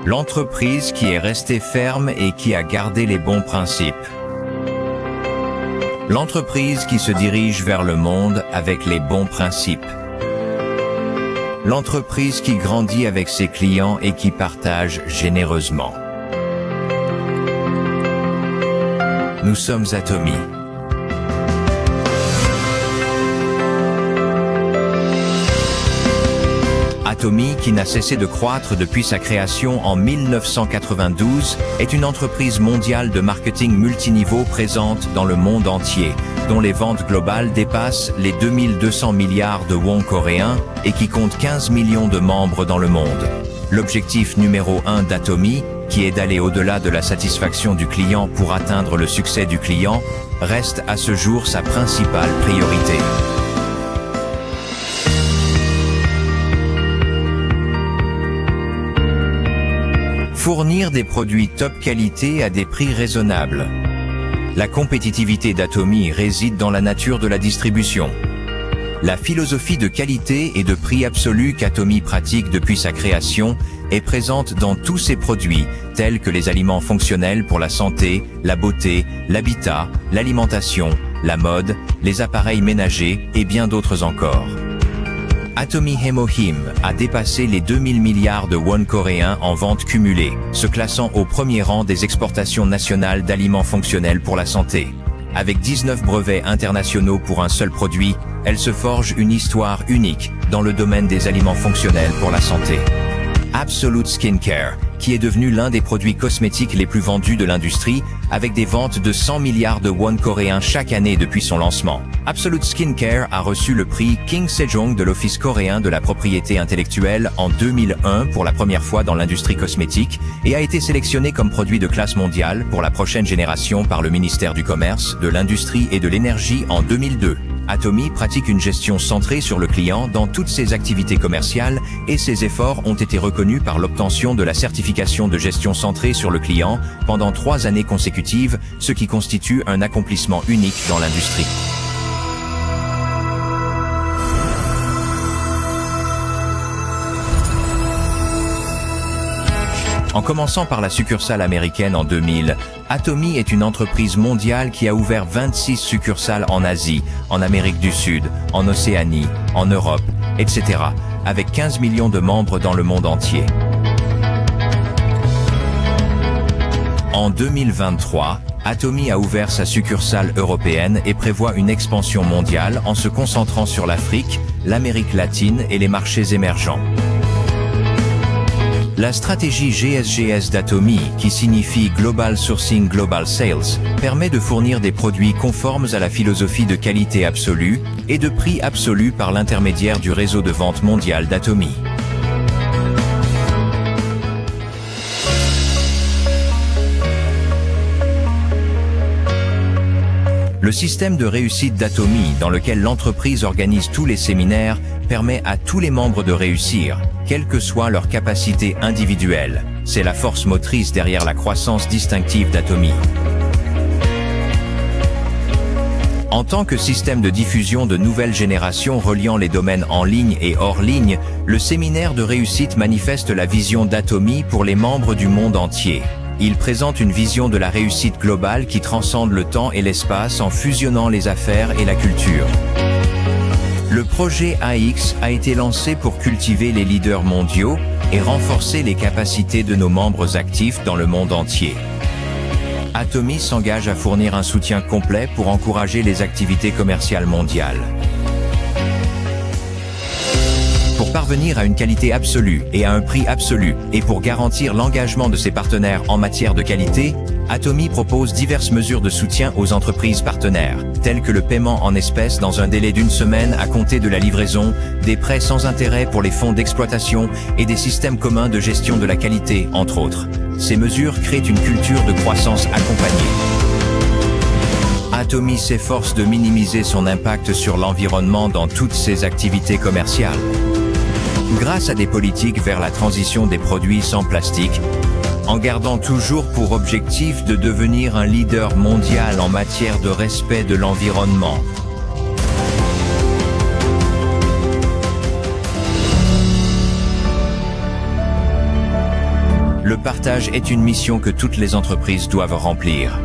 L'entreprise qui est restée ferme et qui a gardé les bons principes. L'entreprise qui se dirige vers le monde avec les bons principes. L'entreprise qui grandit avec ses clients et qui partage généreusement. Nous sommes Atomy. Atomy, qui n'a cessé de croître depuis sa création en 1992, est une entreprise mondiale de marketing multiniveau présente dans le monde entier, dont les ventes globales dépassent les 2200 milliards de won coréens et qui compte 15 millions de membres dans le monde. L'objectif numéro 1 d'Atomy, qui est d'aller au-delà de la satisfaction du client pour atteindre le succès du client, reste à ce jour sa principale priorité. Fournir des produits top qualité à des prix raisonnables. La compétitivité d'Atomy réside dans la nature de la distribution. La philosophie de qualité et de prix absolu qu'Atomy pratique depuis sa création est présente dans tous ses produits, tels que les aliments fonctionnels pour la santé, la beauté, l'habitat, l'alimentation, la mode, les appareils ménagers et bien d'autres encore. Atomy Hemohim a dépassé les 2000 milliards de won coréens en ventes cumulées, se classant au premier rang des exportations nationales d'aliments fonctionnels pour la santé. Avec 19 brevets internationaux pour un seul produit, elle se forge une histoire unique dans le domaine des aliments fonctionnels pour la santé. Absolute Skincare, qui est devenu l'un des produits cosmétiques les plus vendus de l'industrie, avec des ventes de 100 milliards de won coréens chaque année depuis son lancement. Absolute Skincare a reçu le prix King Sejong de l'Office coréen de la propriété intellectuelle en 2001 pour la première fois dans l'industrie cosmétique et a été sélectionné comme produit de classe mondiale pour la prochaine génération par le ministère du Commerce, de l'Industrie et de l'Énergie en 2002. Atomy pratique une gestion centrée sur le client dans toutes ses activités commerciales et ses efforts ont été reconnus par l'obtention de la certification de gestion centrée sur le client pendant 3 années consécutives, ce qui constitue un accomplissement unique dans l'industrie. En commençant par la succursale américaine en 2000, Atomy est une entreprise mondiale qui a ouvert 26 succursales en Asie, en Amérique du Sud, en Océanie, en Europe, etc., avec 15 millions de membres dans le monde entier. En 2023, Atomy a ouvert sa succursale européenne et prévoit une expansion mondiale en se concentrant sur l'Afrique, l'Amérique latine et les marchés émergents. La stratégie GSGS d'Atomy, qui signifie Global Sourcing Global Sales, permet de fournir des produits conformes à la philosophie de qualité absolue et de prix absolu par l'intermédiaire du réseau de vente mondial d'Atomy. Le système de réussite d'Atomy, dans lequel l'entreprise organise tous les séminaires, permet à tous les membres de réussir, quelle que soit leur capacité individuelle. C'est la force motrice derrière la croissance distinctive d'Atomy. En tant que système de diffusion de nouvelle génération reliant les domaines en ligne et hors ligne, le séminaire de réussite manifeste la vision d'Atomy pour les membres du monde entier. Il présente une vision de la réussite globale qui transcende le temps et l'espace en fusionnant les affaires et la culture. Le projet AX a été lancé pour cultiver les leaders mondiaux et renforcer les capacités de nos membres actifs dans le monde entier. Atomy s'engage à fournir un soutien complet pour encourager les activités commerciales mondiales. Pour parvenir à une qualité absolue et à un prix absolu, et pour garantir l'engagement de ses partenaires en matière de qualité, Atomy propose diverses mesures de soutien aux entreprises partenaires, telles que le paiement en espèces dans un délai d'1 semaine à compter de la livraison, des prêts sans intérêt pour les fonds d'exploitation et des systèmes communs de gestion de la qualité, entre autres. Ces mesures créent une culture de croissance accompagnée. Atomy s'efforce de minimiser son impact sur l'environnement dans toutes ses activités commerciales. Grâce à des politiques vers la transition des produits sans plastique, en gardant toujours pour objectif de devenir un leader mondial en matière de respect de l'environnement. le partage est une mission que toutes les entreprises doivent remplir.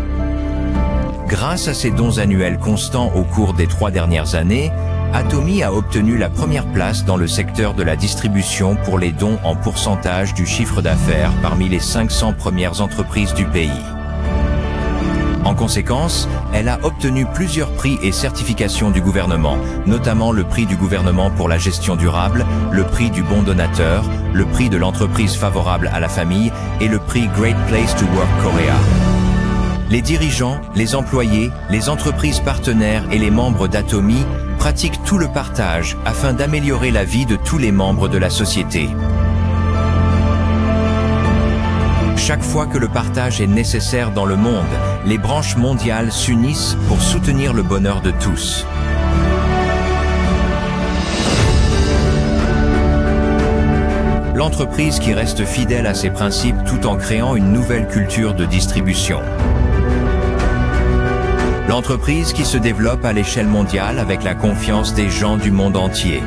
Grâce à ses dons annuels constants au cours des 3 dernières années, Atomy a obtenu la première place dans le secteur de la distribution pour les dons en pourcentage du chiffre d'affaires parmi les 500 premières entreprises du pays. En conséquence, elle a obtenu plusieurs prix et certifications du gouvernement, notamment le prix du gouvernement pour la gestion durable, le prix du bon donateur, le prix de l'entreprise favorable à la famille et le prix Great Place to Work Korea. Les dirigeants, les employés, les entreprises partenaires et les membres d'Atomy pratiquent tout le partage afin d'améliorer la vie de tous les membres de la société. Chaque fois que le partage est nécessaire dans le monde, les branches mondiales s'unissent pour soutenir le bonheur de tous. L'entreprise qui reste fidèle à ses principes tout en créant une nouvelle culture de distribution. L'entreprise qui se développe à l'échelle mondiale avec la confiance des gens du monde entier.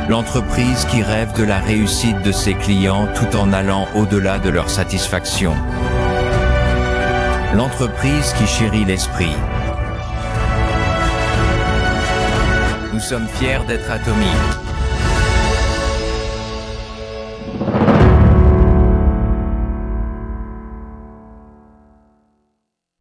L'entreprise qui rêve de la réussite de ses clients tout en allant au-delà de leur satisfaction. L'entreprise qui chérit l'esprit. Nous sommes fiers d'être Atomy.